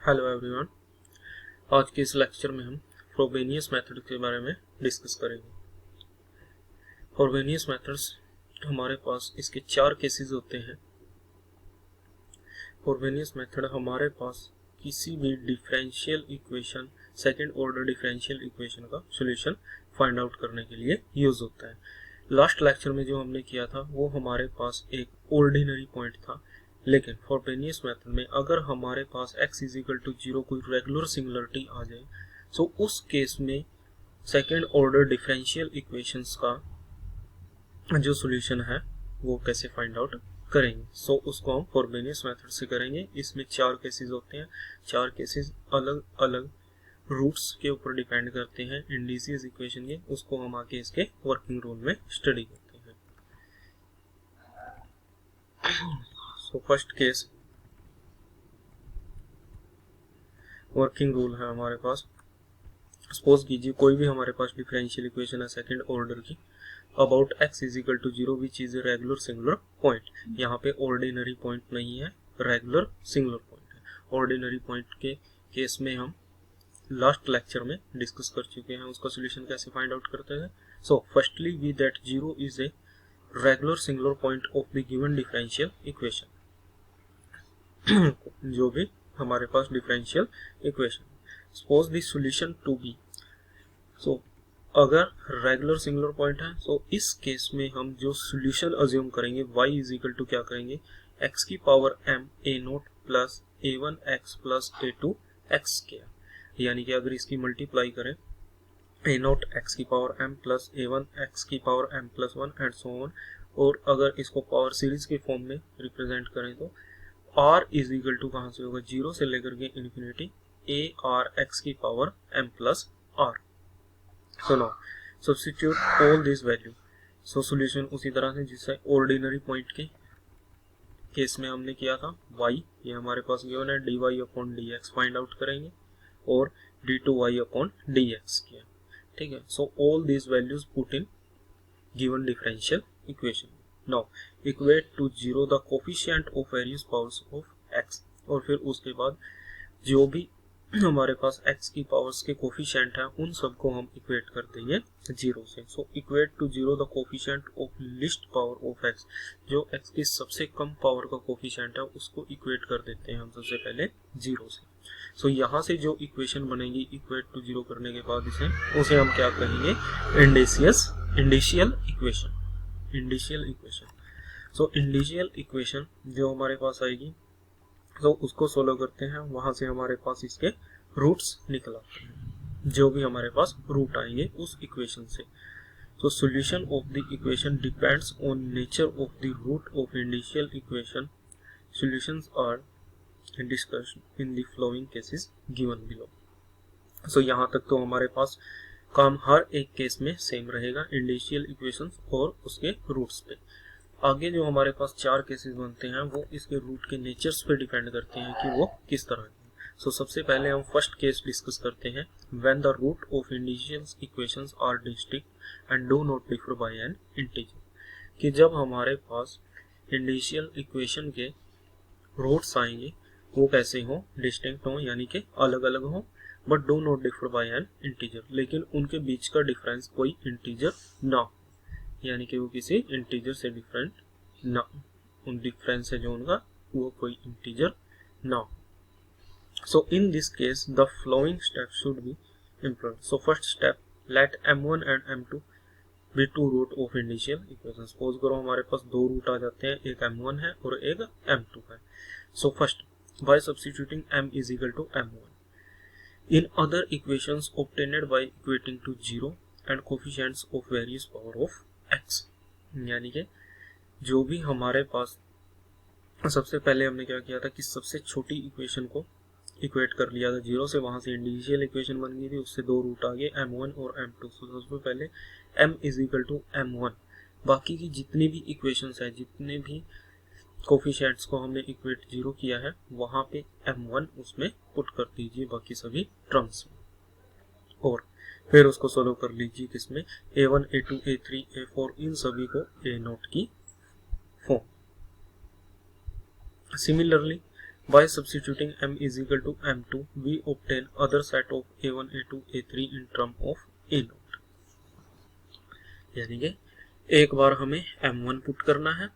Hello everyone. आज के इस लेक्चर में हम फ्रोबेनियस मेथड के बारे में डिस्कस करेंगे। फ्रोबेनियस मेथड्स हमारे पास इसके 4 केसेस होते हैं। फ्रोबेनियस मेथड हमारे पास किसी भी differential equation, second order differential equation का सॉल्यूशन फाइंड आउट करने के लिए यूज होता है। लास्ट लेक्चर में जो हमने किया था वो हमारे पास एक ऑर्डिनरी पॉइंट था, लेकिन फ्रोबेनियस मेथड में अगर हमारे पास x इज इक्वल टू 0 कोई रेगुलर सिंगुलरिटी आ जाए तो उस केस में सेकेंड ऑर्डर डिफरेंशियल इक्वेशंस का जो सॉल्यूशन है वो कैसे फाइंड आउट करेंगे। सो उसको हम फ्रोबेनियस मेथड से करेंगे। इसमें 4 केसेस होते हैं। 4 केसेस अलग अलग रूट्स के ऊपर डिपेंड करते हैं इंडिसिस इक्वेशन के। उसको हम आगे इसके वर्किंग रूल में स्टडी करते हैं। So first case working rule है हमारे पास। सपोज कीजिए कोई भी हमारे पास डिफरेंशियल इक्वेशन है सेकंड ऑर्डर की about x is equal to 0 which is regular singular point. यहाँ पे ऑर्डिनरी पॉइंट नहीं है, रेगुलर सिंगुलर पॉइंट है। ऑर्डिनरी पॉइंट के केस में हम लास्ट लेक्चर में डिस्कस कर चुके हैं। उसका सॉल्यूशन कैसे फाइंड आउट करते हैं। So firstly we that 0 is a regular singular point of the given differential equation. जो भी हमारे पास differential equation, suppose the solution to be. So अगर रेगुलर सिंगुलर पॉइंट है तो इस केस में हम जो सॉल्यूशन अज्यूम करेंगे y इज इक्वल टू क्या करेंगे, x की power m a note plus a1x plus a2x square. यानी कि अगर इसकी मल्टीप्लाई करें a नोट x की पावर m प्लस a1x की power m plus 1 and so on, और अगर इसको पावर सीरीज के फॉर्म में रिप्रेजेंट करें तो r इज इक्वल टू कहाँ से होगा, 0 से लेकर के इन्फिनिटी a r x की power m plus r। So now substitute all this value. So solution उसी तरह से जिससे ऑर्डिनरी पॉइंट के केस में हमने किया था, y ये हमारे पास गिवन है dy upon dx find out करेंगे और d2y अपॉन dx किया। ठीक है। So all this values put in given differential equation. Now equate to 0 the coefficient of various powers of x, और फिर उसके बाद जो भी हमारे पास x की पावर्स के कोफिशिएंट है उन सबको हम इक्वेट कर देंगे 0 से। So equate to 0 the coefficient of list power of x, जो x की सबसे कम पावर का कोफिशिएंट है उसको इक्वेट कर देते हैं हम सबसे पहले 0 से। सो यहाँ से जो इक्वेशन बनेगी इक्वेट टू 0 करने के बाद उसे हम क्या कहेंगे, इंडिशियल इक्वेशन। सो इंडिशियल इक्वेशन जो हमारे पास आएगी तो उसको सोल्व करते हैं। वहां से हमारे पास इसके रूट्स निकल आते हैं, जो भी हमारे पास रूट आएंगे उस इक्वेशन से। So solution of the equation depends on nature of the root of indicial equation. Solutions are discussed in the following cases given below. सो यहाँ तक तो हमारे पास काम हर एक केस में सेम रहेगा, इंडिशियल इक्वेशंस और उसके रूट्स पे। आगे जो हमारे पास 4 केसेस बनते हैं वो इसके रूट के नेचर्स पे डिपेंड करते हैं कि वो किस तरह के। सो सबसे पहले हम फर्स्ट केस डिस्कस करते हैं, when the root of indicial equations are distinct and do not differ by an integer. कि जब हमारे पास इंडिशियल इक्वेशन के रूट्स आएंगे वो कैसे हो, डिस्टिंक्ट हो यानी कि अलग अलग हो, but do not differ by an integer, लेकिन उनके बीच का डिफरेंस कोई इंटीजर ना हो, यानी कि वो किसी इंटीजर से डिफरेंट ना, उन डिफरेंस है जो उनका वो कोई इंटीजर ना हो। So in this case the following step should be employed. So first step, let m1 and m2 be two root of indicial equation. Suppose करो हमारे पास 2 रूट आ जाते हैं, एक m1 है और एक m2 है। So first by substituting m is equal to m1 in other equations obtained by equating to 0 and coefficients of various power of x। यानी कि जो भी हमारे पास सबसे पहले हमने क्या किया था कि सबसे छोटी इक्वेशन को इक्वेट कर लिया था 0 से, वहां से इंडिशियल इक्वेशन बन गई थी, उससे 2 रूट आ गए m1 और m2। तो सबसे पहले m is equal to m1। बाकी की जितनी भी इक्वेशंस है, जितने भी कोफिशिएंट्स को हमने इक्वेट 0 किया है वहां पे m1 उसमें पुट कर दीजिए बाकी सभी टर्म्स में, और फिर उसको सोल्व कर लीजिए किसमें, a1 a2 a3 a4 इन सभी को a0 की form. Similarly By substituting m is equal to m2, we obtain other set of a1, a2, a3 in term of a0. यानी कि एक बार हमें m1 पुट करना है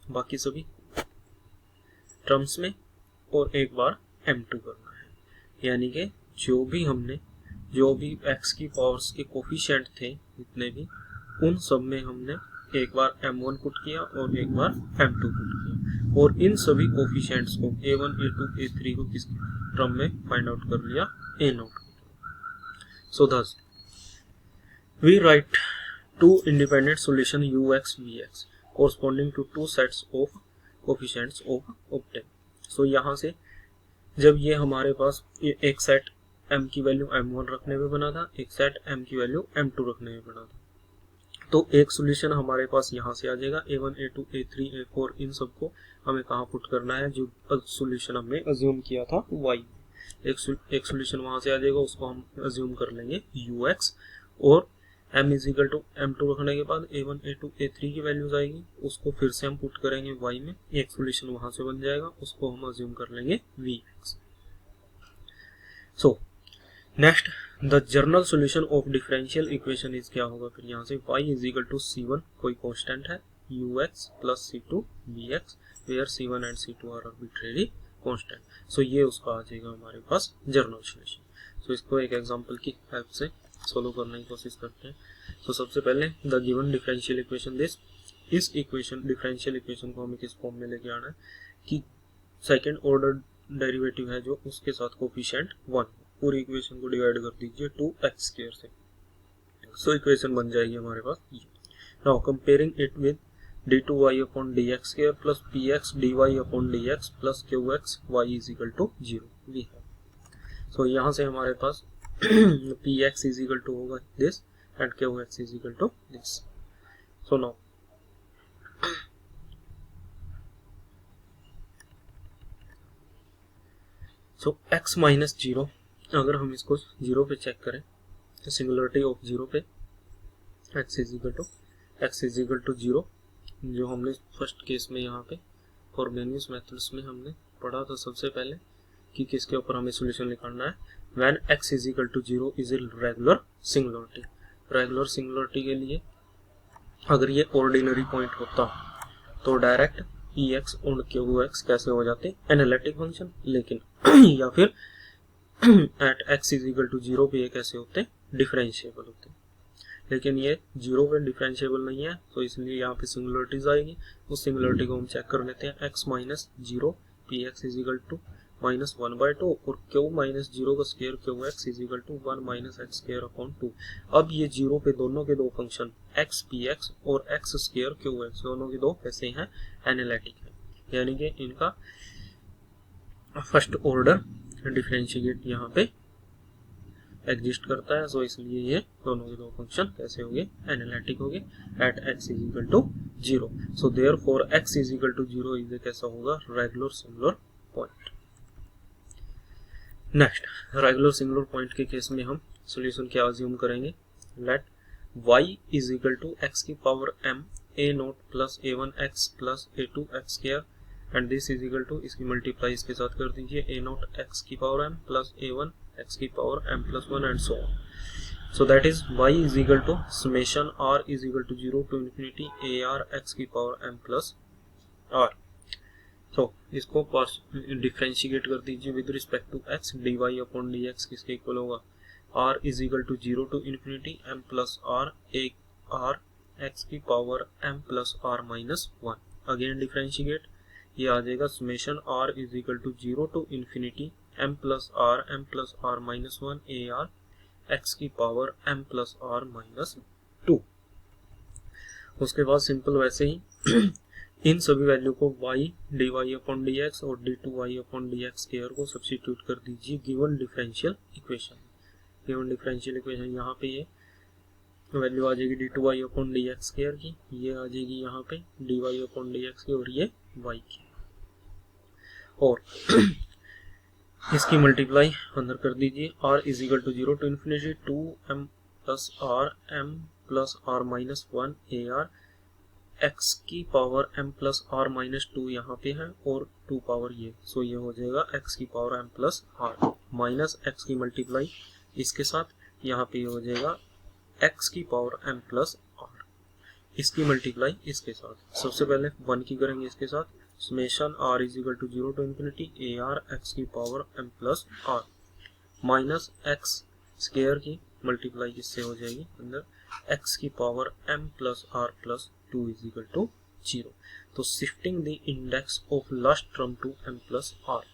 बाकी सभी टर्म्स में, और एक बार m2 करना है। यानी कि जो भी x की पावर्स के कोफिशिएंट थे जितने भी, उन सब में हमने एक बार m1 पुट किया और एक बार m2 पुट किया, और इन सभी कोफिशिएंट्स को a1, a2, a3 को किस टर्म में फाइंड आउट कर लिया, a0। So thus we write two independent solution ux vx corresponding to two sets of coefficients of octane। सो यहाँ से जब ये हमारे पास एक सेट m की वैल्यू m1 रखने में बना था, एक सेट m की वैल्यू m2 रखने में बना था, तो एक सॉल्यूशन हमारे पास यहाँ से आ जाएगा a1, a2, a3, a4, इन सबको हमें कहाँ पुट करना है, जो सॉल्यूशन हमने अज्यूम किया था y। एक सॉल्यूशन वहां से आ जाएगा, उसको हम अज्यूम कर लेंगे ux, और m is equal to m2 रखने के बाद a1, a2, a3 की वैल्यूज आएगी, उसको फिर से हम पुट करेंगे y में, एक सॉल्यूशन वहां से बन जाएगा, उसको हम अज्यूम कर लेंगे vx। So next the general solution of differential equation is, क्या होगा फिर यहाँ से, y is equal to c1 कोई कांस्टेंट है, ux plus c2 vx, where c1 and c2 are arbitrary constant. So ये उसका आ जाएगा हमारे पास जनरल सॉल्यूशन। सो इसको एक एग्जांपल की हेल्प से सोल्व करने की कोशिश करते हैं। तो सबसे पहले the given differential equation this, इस इक्वेशन डिफरेंशियल इक्वेशन को हमें किस फॉर्म में लेके आना है कि सेकंड ऑर्डर डेरिवेटिव है जो उसके साथ कोफिशिएंट 1, पूरी इक्वेशन को डिवाइड कर दीजिए 2x² से। सो इक्वेशन बन जाएगी हमारे पास ये। Now comparing it with d2y upon dx² plus px dy upon dx plus qx y is equal to 0 we है। सो यहाँ से हमारे पास px इज इक्वल टू होगा this and qx is equal to this. So now so x minus 0, अगर हम इसको 0 पे चेक करें तो सिंगुलरिटी ऑफ 0 पे x इज इक्वल टू 0, जो हमने फर्स्ट केस में यहाँ पे फॉरबेनियस मेथड्स में हमने पढ़ा था सबसे पहले कि किसके ऊपर हमें सॉल्यूशन निकालना है, when x is equal to 0 is a regular singularity. Regular singularity के लिए अगर ये ऑर्डिनरी पॉइंट होता तो डायरेक्ट px और qx कैसे हो जाते, एनालिटिक फंक्शन, लेकिन या फिर at x is equal to 0 पे ये कैसे होते, डिफरेंशिएबल होते। लेकिन ये 0 पे डिफरेंशिएबल नहीं है, तो इसलिए यहाँ पे सिंगुलरिटीज आएगी। उस सिंगुलरिटी को हम चेक कर लेते हैं, x minus 0 px is equal to minus 1/2 और q माइनस 0 का square qx is equal to 1 minus x square upon 2। अब ये 0 पे दोनों के दो फंक्शन x px और x स्क्वायर qx दोनों के दो कैसे हैं, एनालिटिक है, यानी कि इनका फर्स्ट ऑर्डर डिफरेंशिएट यहाँ पे एग्जिस्ट करता है। सो इसलिए ये दोनों के दो फंक्शन कैसे होंगे, एनालिटिक होंगे at x is equal to 0। So therefore x is equal to 0 is कैसा होगा, regular singular point. Next regular singular point के केस में हम सॉल्यूशन क्या अज्यूम करेंगे, let y is equal to x की power m a0 plus a1x plus a2x square and this is equal to, इसकी multiply इसके साथ कर दीजिए a0 x की power m plus a1 x की power m plus 1 and so on. So that is y is equal to summation r is equal to 0 to infinity ar x की power m plus r। So इसको differentiate कर दीजिए with respect to x, dy upon dx किसके equal होगा, r is equal to 0 to infinity m plus r, एक r x की power m plus r minus 1। Again differentiate, ये आ जाएगा summation r is equal to 0 to infinity m plus r minus 1 ar x की power m plus r minus 2। उसके बाद simple वैसे ही इन सभी वैल्यू को y dy अपॉन dx और d2y अपॉन dx स्क्वायर को सब्स्टिट्यूट कर दीजिए given differential equation. Given differential equation यहाँ पे ये वैल्यू आ जाएगी d2y अपॉन dx स्क्वायर की, ये आ जाएगी यहाँ पे dy अपॉन dx की और ये y की, और इसकी मल्टीप्लाई अंदर कर दीजिए, r is equal to 0 to infinity 2m plus r m plus r minus 1 ar x की power m plus r minus 2 यहाँ पे है और 2 पावर ये, सो ये हो जाएगा x की power m plus r minus x की मल्टीप्लाई इसके साथ, यहाँ पे ये हो जाएगा x की पावर m प्लस आर, इसकी मल्टीप्लाई इसके साथ। सबसे पहले 1 की करेंगे इसके साथ, summation r is equal to 0 to infinity a r x की power m plus r minus x square की मल्टीप्लाई इससे हो जाएगी अंदर x की power m plus r plus 2 is equal to 0। तो shifting the index of last term to m plus r.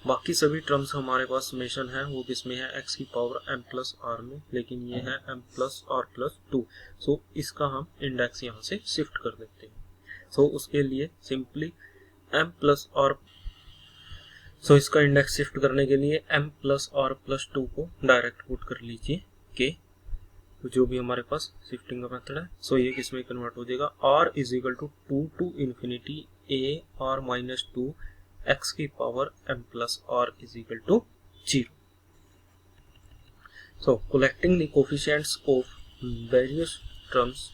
बाकी सभी टर्म्स हमारे पास समेशन है वो किसमें है, x की पावर m प्लस आर में, लेकिन ये है m प्लस आर प्लस 2, सो इसका हम इंडेक्स यहाँ से शिफ्ट कर देते हैं। सो उसके लिए सिंपली m प्लस आर, सो इसका इंडेक्स शिफ्ट करने के लिए m प्लस आर प्लस 2 को डायरेक्ट पुट कर लीजिए के, तो जो भी हमारे पास शिफ्टिंग का मेथड है, सो ये किसमें कन्वर्ट हो जाएगा, r is equal to 2 to infinity a r minus 2 x की power m plus r is equal to 0। So collecting the coefficients of various terms,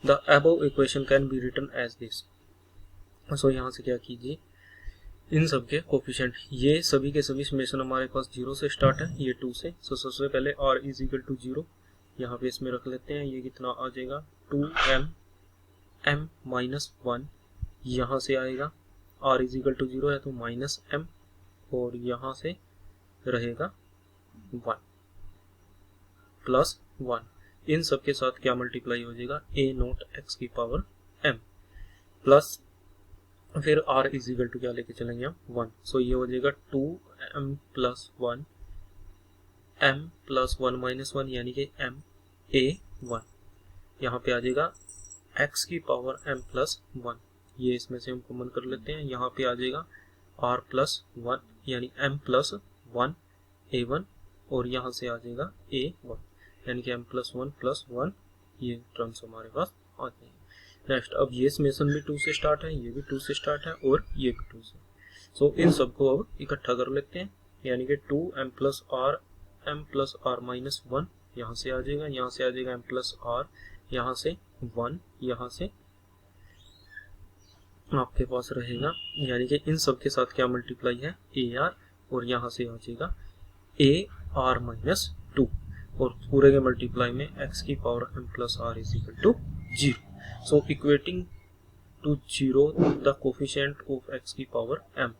the above equation can be written as this। सो यहाँ से क्या कीजिए, इन सब के coefficient, ये सभी के सभी समेशन हमारे पास 0 से स्टार्ट है, ये 2 से, सो सबसे पहले r इज इक्वल टू 0 यहाँ पे इसमें रख लेते हैं, ये कितना आ जाएगा 2m m माइनस 1, यहाँ से आएगा r इज इक्वल टू 0 है तो माइनस m, और यहाँ से रहेगा 1 प्लस 1, इन सब के साथ क्या मल्टीप्लाई हो जाएगा, a नोट x की पावर m प्लस फिर r इज इक्वल टू क्या लेके चलेंगे हम 1, सो ये हो जाएगा 2m plus 1 m plus 1 minus 1 यानी कि m a 1, यहाँ पे आ जाएगा x की पावर m प्लस 1, ये इसमें से हम कॉमन कर लेते हैं, यहाँ पे आ जाएगा r प्लस 1 यानी m प्लस 1 a1, और यहाँ से आ जाएगा a1 यानी कि m प्लस 1 प्लस 1, ये टर्म्स हमारे पास आ जाएंगे। नेक्स्ट, अब ये समेशन भी 2 से स्टार्ट है, ये भी 2 से स्टार्ट है और ये भी 2 से, सो इन सबको अब इकट्ठा कर लेते हैं, यानी कि 2m प्लस r माइनस 1 यहाँ से आ जाएगा, यहाँ से आ जाएगा m प्लस r, यहाँ से 1, यहाँ से आपके पास रहेगा, यानी कि इन सब के साथ क्या मल्टीप्लाई है ar, और यहाँ से आ जाएगा ar माइनस 2, और पूरे के मल्टीप्लाई में x की power m plus r is equal to 0। So equating to 0 the coefficient of x की पावर m,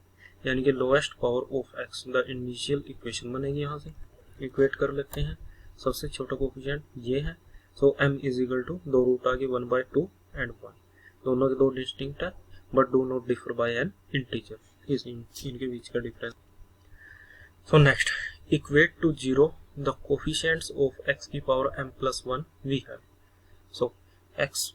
यानी कि lowest power of x, the initial equation बनेगी, यहाँ से इक्वेट कर लेते हैं, सबसे छोटा कोफिशिएंट ये है, so m is equal to 2 root आगे 1/2 एंड 1, दोनों के दो डिस्टिंक्ट है but do not differ by an integer, इस इनके बीच का difference. So next, equate to 0 the coefficients of x की power m plus 1 we have, so x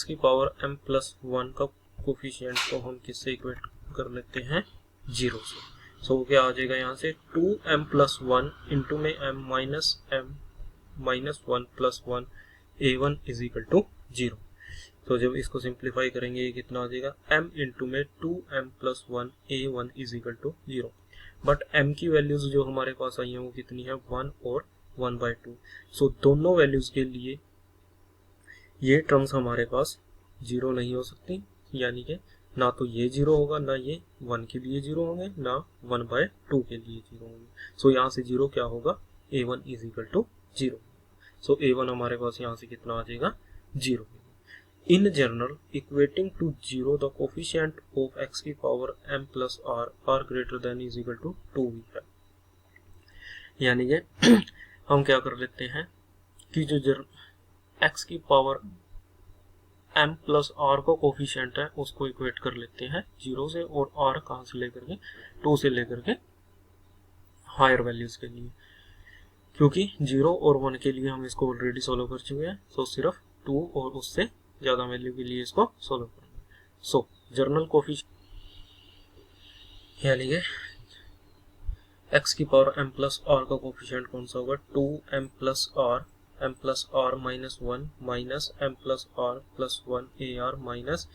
की पावर m प्लस 1 का कोफिशिएंट को हम किससे इक्वेट कर लेते हैं, 0 से, सो क्या आ जाएगा यहाँ से 2m प्लस 1 इंटू में m minus 1 plus 1 a1 is equal to 0। तो जब इसको सिंप्लीफाई करेंगे ये कितना आ जाएगा, m इंटू में 2m plus 1 a1 is equal to 0, but m की वैल्यूज जो हमारे पास आई है वो कितनी है 1 और 1/2, सो दोनों वैल्यूज के लिए ये टर्म्स हमारे पास 0 नहीं हो सकती, यानी कि ना तो ये 0 होगा, ना ये 1 के लिए 0 होंगे, ना 1/2 के लिए 0 होंगे, सो यहाँ से 0 क्या होगा, a1 is equal to 0, so a1 हमारे पास यहाँ से कितना आ जाएगा 0। In general equating to 0 the coefficient of x की power m plus r greater than is equal to 2 भी है, यानी कि हम क्या कर लेते हैं कि जो x की पावर m प्लस r का कोफिशिएंट है उसको इक्वेट कर लेते हैं 0 से, और r कहाँ से लेकर के 2 से लेकर के हायर वैल्यूज के लिए, क्योंकि 0 और 1 के लिए हम इसको ऑलरेडी सोल्व कर चुके हैं, तो सिर्फ 2 और उससे ज़्यादा वैल्यू के लिए इसको सोल्व करना है। सो जर्नल कोफिशिएंट यानी कि x की पावर m प्लस r का कोफिशिएंट कौन सा होगा, 2m plus r minus 1 minus m plus r plus 1 ar minus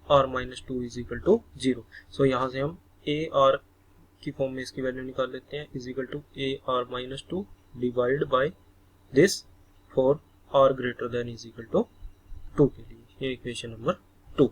ar minus 2 is equal to 0। So यहाँ से हम ar की फॉर्म में इसकी वैल्यू निकाल लेते हैं, is equal to ar minus 2 divide by this for r greater than is equal to 2 के लिए। ये इक्वेशन नंबर 2।